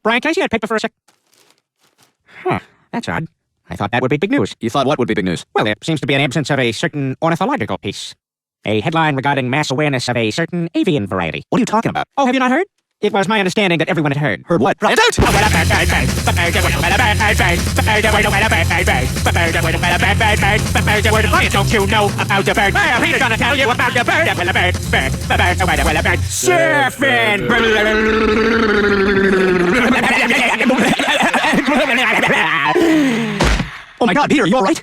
Brian, can I see that paper for a sec? Huh, that's odd. I thought that would be big news. You thought what would be big news? Well, there seems to be an absence of a certain ornithological piece. A headline regarding mass awareness of a certain avian variety. What are you talking about? Oh, have you not heard? It was my understanding that everyone had heard. Heard what? Brian, don't! Don't you know about the bird? Well, he's gonna tell you about the bird. Surfing! Oh my God, Peter, you all right?